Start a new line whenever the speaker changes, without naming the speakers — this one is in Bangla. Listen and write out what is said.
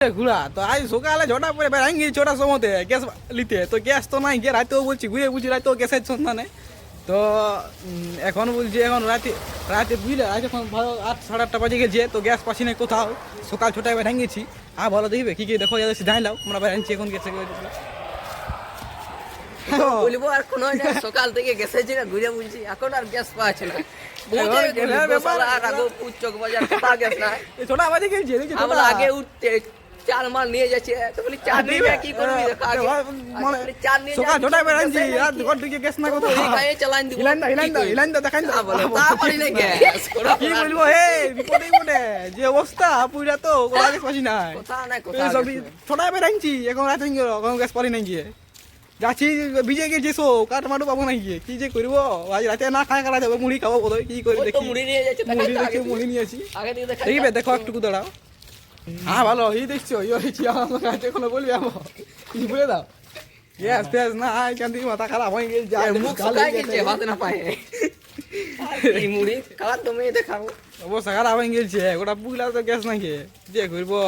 ঘুরা তো আজ সকালে ঝটা পরে বেড়াই গিয়ে ছোটার সময়তে গ্যাস নিতে তো গ্যাস তো নাই গিয়ে রাতেও বলছি ঘুরে বুঝি রাতেও গ্যাসের সন্ধানে তো এখন বলছি এখন রাতে রাতে বুঝলে আজ এখন ভালো 8 সাড়ে 8টা বাজে গেছে তো গ্যাস পাচ্ছি না কোথাও সকাল ছোটায় বেড়াই গেছি ভালো দেখবে কি দেখো যাচ্ছে জানাইলাম আমরা বেড়াচ্ছি এখন গ্যাসে
বলবো আর কোনো সকাল থেকে গ্যাসের জায়গা ঘুরে বলছি এখন আর গ্যাস পাচ্ছে না চোখ বাজার কোথাও গ্যাস না
ছোটা বাজে গেছে
আমরা আগে উঠতে চাল মাল নিয়ে যাচ্ছে তো বলি চাল নিয়ে কি করবি চাল নিয়ে
সকাল ছোটায় বেড়াচ্ছি আর ঘর ঢুকে গ্যাস না কোথাও
চালান দিব
হিলান দা দেখাই দাও
তারপরে না গ্যাস
কি বলবো হে বিপদে বিপদে যে অবস্থা পুরা তো গ্যাস পাচ্ছি না
কোথাও না
ছোটায় বেড়াচ্ছি এখন রাতে এখন গ্যাস পারি না গিয়ে যাচ্ছি ভিজে গেছি সো কাঠ মাটু পাবো না গিয়ে কি যে করবো আজ রাতে না খায় করা যাবে মুড়ি খাবো বোধহয় কি করে দেখি
মুড়ি নিয়ে যাচ্ছে
মুড়ি দেখি মুড়ি নিয়েছি
আগে থেকে
দেখবে দেখো একটুকু দাঁড়াও হ্যাঁ ভালো এই দেখছো ইয়ে হয়েছি আমার কাছে কোনো বলবি আমার কি বলে দাও গ্যাস ফ্যাস না এখান থেকে মাথা খারাপ হয়ে গেছে
মুখ শুকায় গেছে ভাত না পায় এই মুড়ি খাওয়া তুমি দেখাও
অবস্থা খারাপ হয়ে গেছে ওটা পুগলা তো গ্যাস নাকি যে করবো